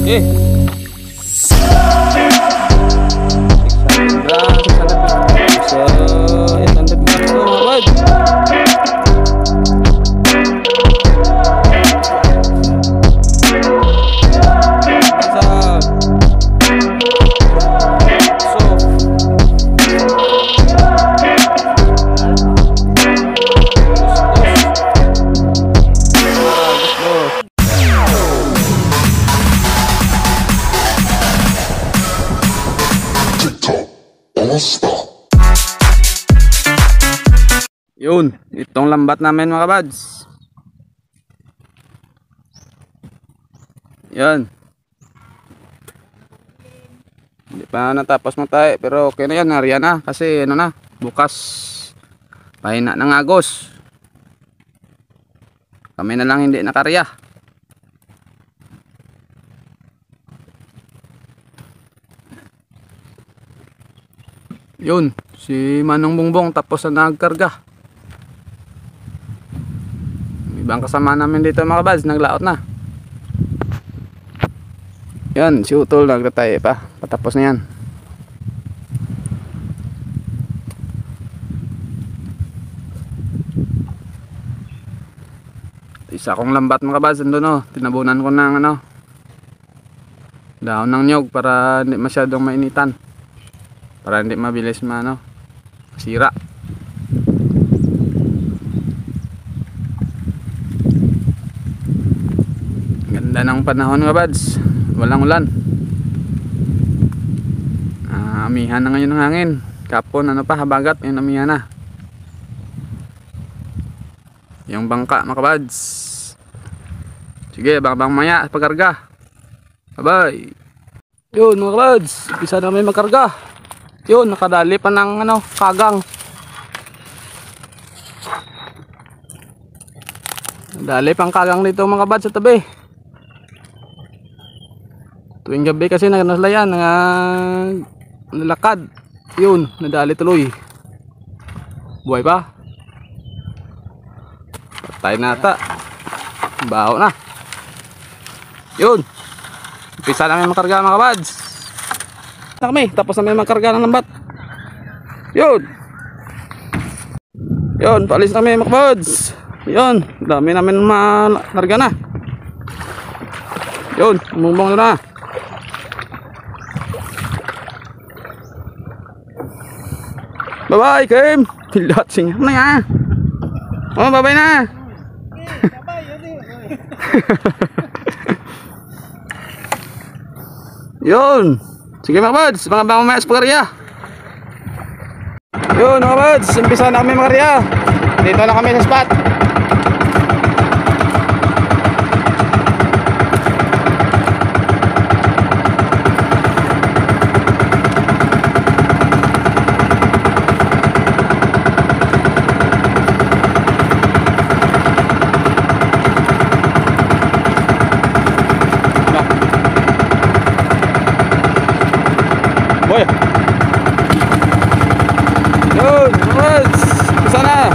Eh. 600 grams to mga bad. Yun, itong lambat namin mga kabads. Yan. Hindi pa natapos magtae, pero okay na yan, nariyan na. Kasi ano na, bukas pahina ng agos. Kami na lang hindi nakarya. Yun, si Manong Bongbong tapos na nagkarga. Ibang kasama namin dito mga kabads, naglaot na. Yan, si Utol nagtatay pa. Patapos na yan. Isa kong lambat mga kabads, doon oh. Tinabunan ko ng ano, dahon ng nyog para hindi masyadong mainitan. Para hindi mabilis masira. Ganda ng panahon mga bads, walang ulan. Amihan na ngayon ng hangin. Kapon habagat, yung amihan na. Yung bangka mga bads. Sige, bang maya pagkarga. Bye bye. Yun mga bads, umpisa namin magkarga. Yun, nakadali pa ng kagang. Dali pang kagang dito mga bads sa tabi. Tuwing gabi kasi naslayan, nalakad. Yun, nadali tuloy. Buhay pa. Patay na ata. Baho na. Yun. Umpisa namin makarga mga bads. Na kami, tapos namin magkarga ng lambat. Yun. Yun, paalis kami mga kabads. Yun, dami namin makarga na. Yun, umumbong na. Bye bye Kim. Pilot singap na ya. Oh, bye bye na. Yun. Sige mga bads, mga mamaya sa pagkarya. Yun mga bads, umpisa na kami makarya. Dito na kami sa spot. Boy. Yun, buds. Isa na.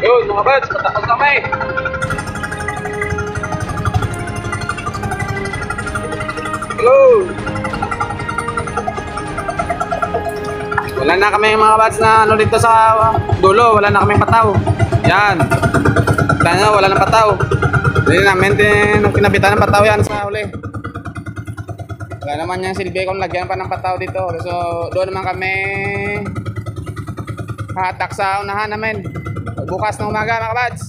Yun mga buds, patapos kami. Yun. Wala na kami mga buds na ano dito sa dulo. Wala na kami pataw. Yan. Wala na pataw. Hindi namin din kinabitan ng pataw yan sa uli. Wala naman yung silbi kung lagyan pa ng pataw dito. So doon naman kami hatak sa unahan namin. Bukas ng umaga mga kabads.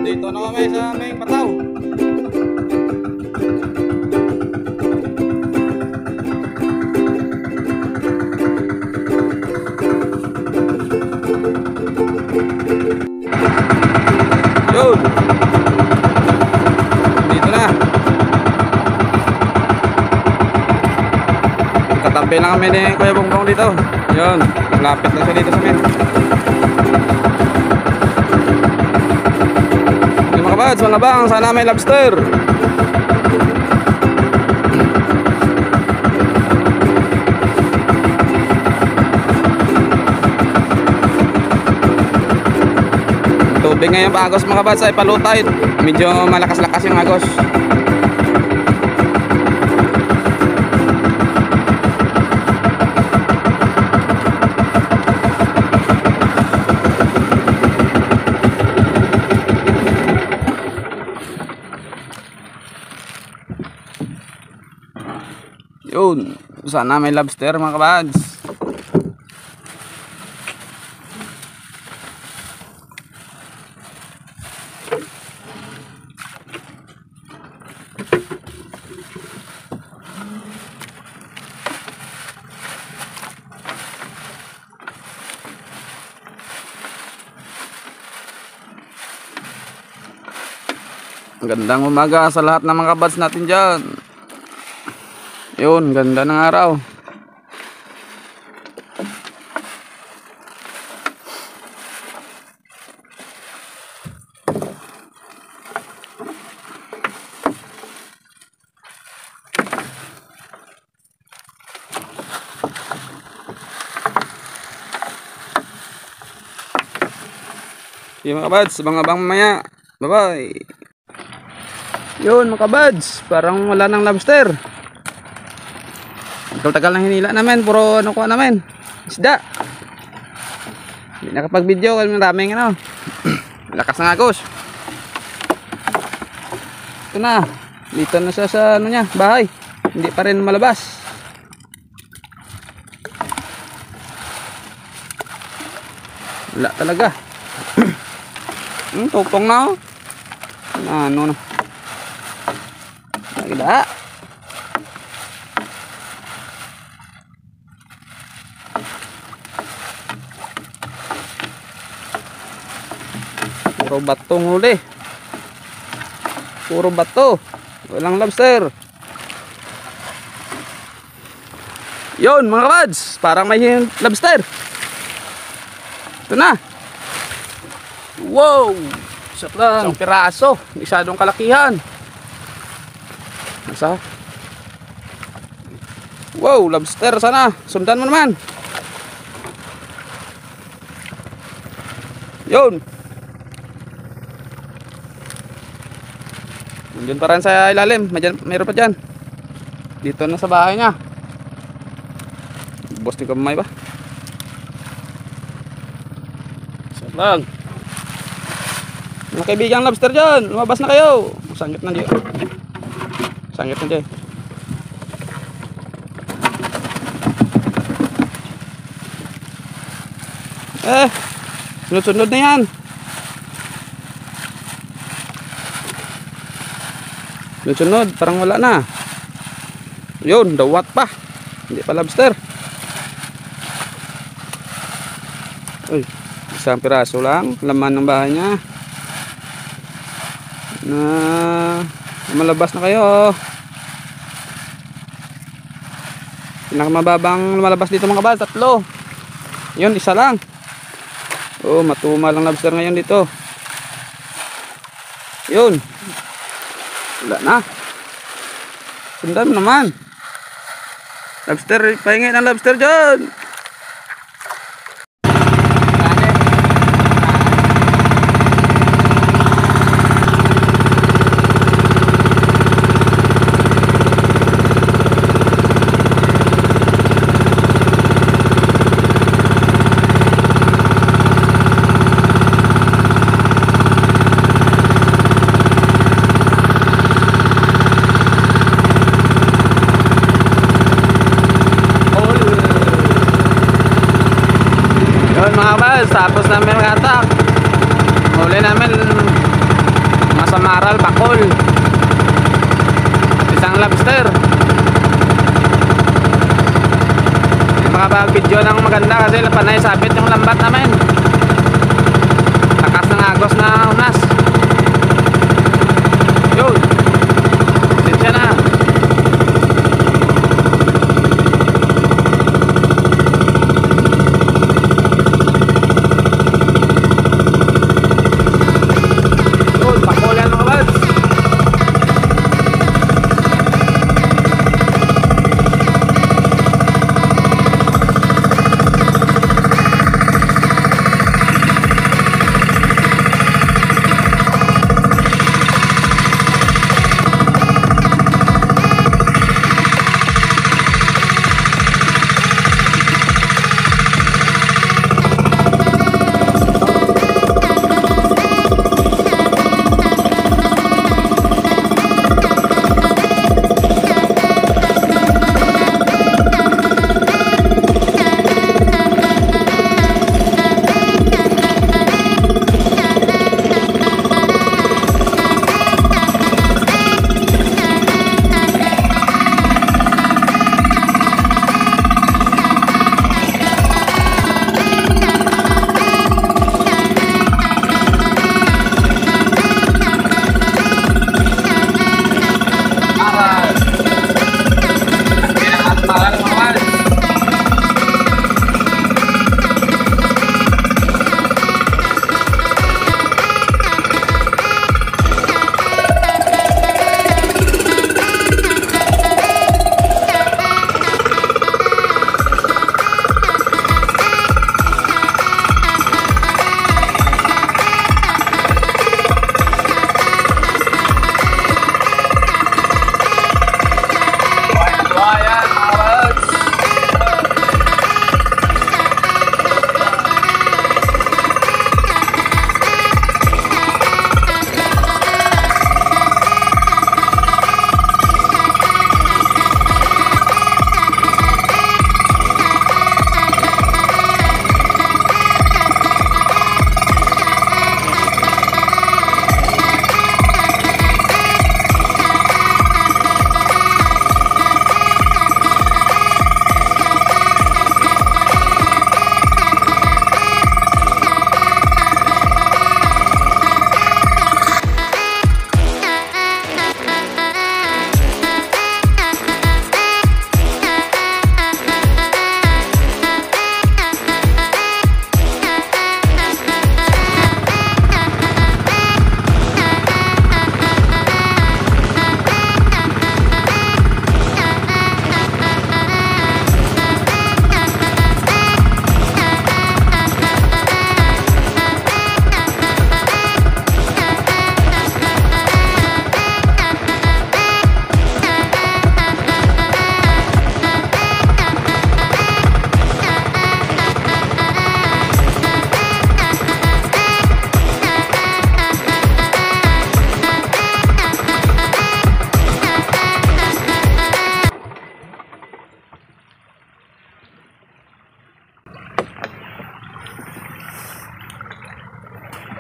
Dito na kami sa may pataw. Yun. Dito na. Katabi lang kami ni Kuya Bongbong dito. Yun. Lapit na siya dito sa amin. Mga bang, sana may lobster. Tubig ngayon pa agos mga bats ay palutay. Medyo malakas-lakas yung agos. Yun, sana may lobster mga kabads. Gandang umaga sa lahat ng mga kabads natin dyan. Yun, ganda ng araw. Yung mga kabads, abang-abang mamaya. Bye-bye. Yun mga kabads, parang wala ng lobster. Tagal ng hinila namin, puro ano ko namin, isda. Hindi nakapag-video kasi maraming ano. Lakas ng agos. Ito na, dito na siya sa ano niya, bahay. Hindi pa rin malabas. Wala talaga. Tupong na oh. Ano na. Lagi da. Puro batong huli. Puro bato. Walang lobster. Yun mga kabads, parang may lobster. Ito na. Wow, isa lang. Isang piraso, isadong kalakihan. Nasa? Wow, lobster sana. Sundan mo naman. Yun. Nandun pa rin sa ilalim. Mayroon pa dyan. Dito na sa bahay niya. Boss ni kamay ba? Isa lang. Mga kaibigang lobster dyan, lumabas na kayo. Sangit na dyan. Sangit na dyan. Sunod-sunod na yan. Sunod, parang wala na. Yun, dawat pa. Hindi pa lobster. Uy, isang piraso lang. Laman ng bahay niya. Na malabas na kayo. Pinakamababang lumalabas dito mga kabal, 3. Yun, isa lang. Oh, matumal ang lobster ngayon dito. Yun. Wala na. Sundan mo naman. Lobster, pahingin ang lobster dyan. Mga kabal, tapos namin mag-atak. Huli namin masamaral, bakol, isang lobster. Makapag-video ng maganda kasi panay sabit yung lambat namin. Lakas ng agos na unas. Yun, sinsya na.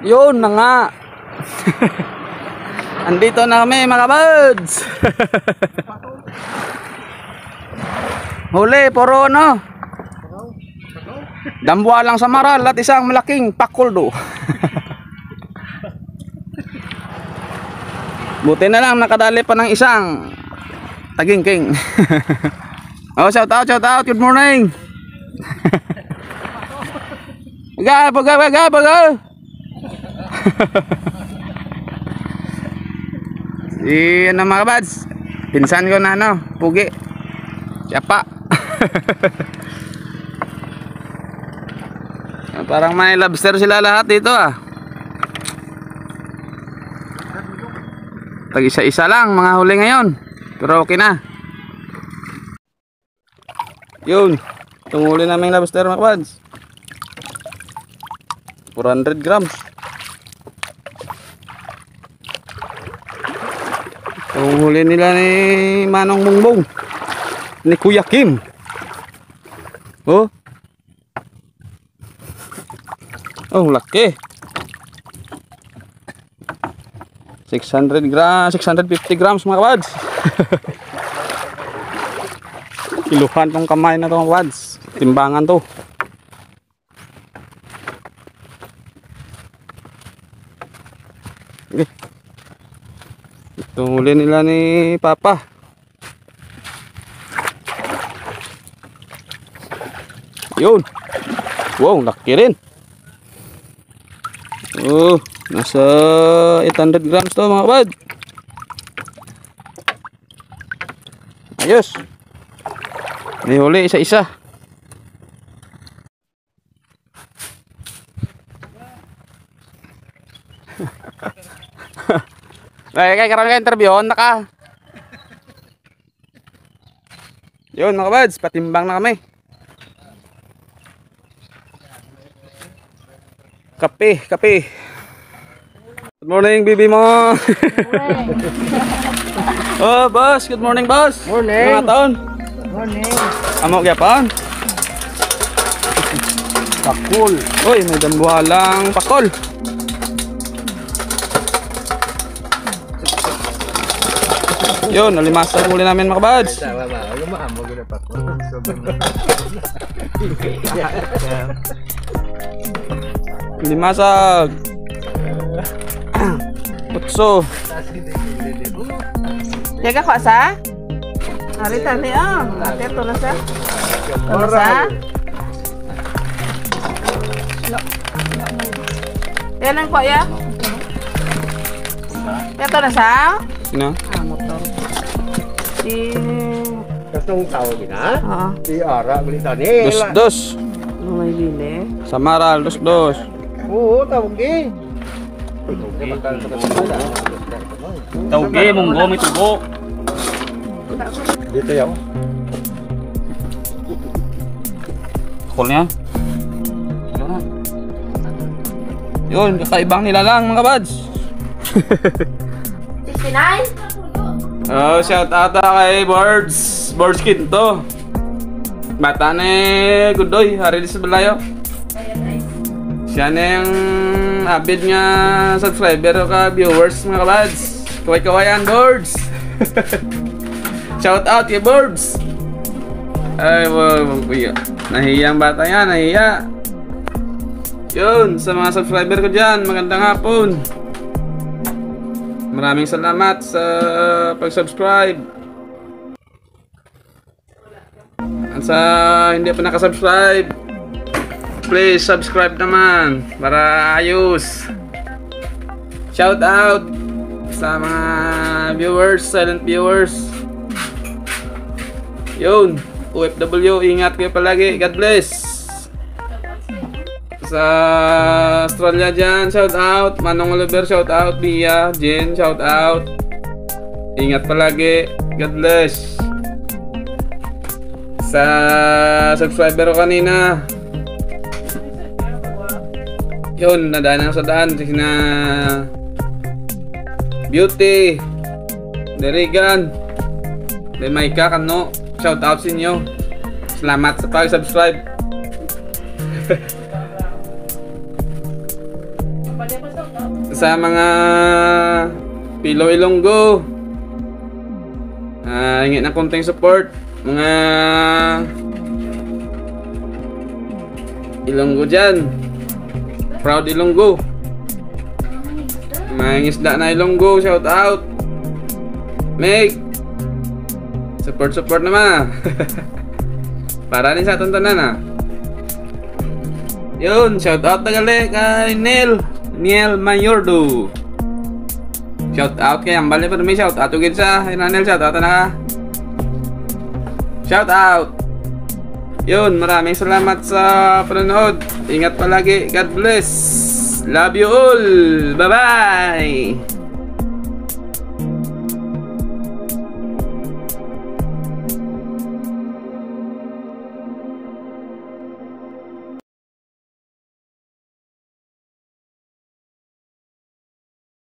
Yun na nga. Andito na kami mga kabads. Huli, puro ano. Dambwa lang sa maral at isang malaking pakuldo. Buti na lang nakadali pa ng isang tagingking. Oh, shout out, good morning. Baga. Ano mga kabads, pinsan ko na ano, pugi. Siapa. Parang may lobster sila lahat dito ah. Tag isa-isa lang mga huli ngayon. Pero okay na. Yun, itong huli namin lobster mga kabads, 400 grams. Itong huli nila ni Manong Bongbong, ni Kuya Kim. Oh, laki. 600 grams, 650 grams mga kabads. Kiluhan tong kamay na to mga kabads. Timbangan to. Okay. Ito huli nila ni Papa. Yun. Wow, laki rin. Oh, nasa 800 grams to mga kabad. Ayos. Nihuli isa-isa. Kaya karoon ka interview, naka. Yun mga kabads, patimbang na kami. Kape. Good morning, bibi mo. Oh, boss. Good morning, boss. Morning. Mga taon. Morning. Amo gyapon. Pakul. Uy, may dambuhalang pakol. Yun, nalimasan muli namin mga kabads. Limasag. Putso. Jaga kok sa? Hari tadi nanti tulis ya. Tulis ya. Ya nang kok ya. Ya tulis ya. Sino? Motor. Di Kasong tao gina. Oo. Di ara beli tani. Dos. May bili. Samaral, dos. Oo, tawag gi. Tauge, munggo, may tubo. Dito yaw. Pakol niya. Yun, kakaibang nilalang mga kabads. 69? Oh, shout out kay Birds Skin to. Bata ni Gudoy, hari di sebelayo. Siya na yung abid nga subscriber o ka viewers mga kabads. Kaway-kawayan Birds. Shout out kay Birds. Ay, wow, nahiyang bata yan, nahiya. Yun, sa mga subscriber ko dyan, magandang hapon. Maraming salamat sa pag-subscribe. At sa hindi pa nakasubscribe, please subscribe naman para ayos. Shout out sa mga viewers, silent viewers. Yun, OFW, ingat kayo palagi. God bless. Sa Australia dyan, shout out. Manong Oliver, shout out. Bia, Jen, shout out. Ingat palagi. God bless. Sa subscriber ko kanina, yun, nadaan ako sa daan. Sina Beauty, Derigan, Maika, Kano, shout out sa inyo. Salamat sa pag-subscribe. sa mga Pilo Ilonggo. Hingit ng konting support. Mga Ilonggo dyan. Proud Ilonggo. Mga isda na Ilonggo, shout out. Meg, support naman. Para rin sa atong tanan Yun, shout out na gali kay Niel Mayordo. Shout out kay Ambal pa may shout out ugid sa Nel, shout out na ka. Shout out. Yun, maraming salamat sa panonood. Ingat palagi. God bless. Love you all. Bye-bye.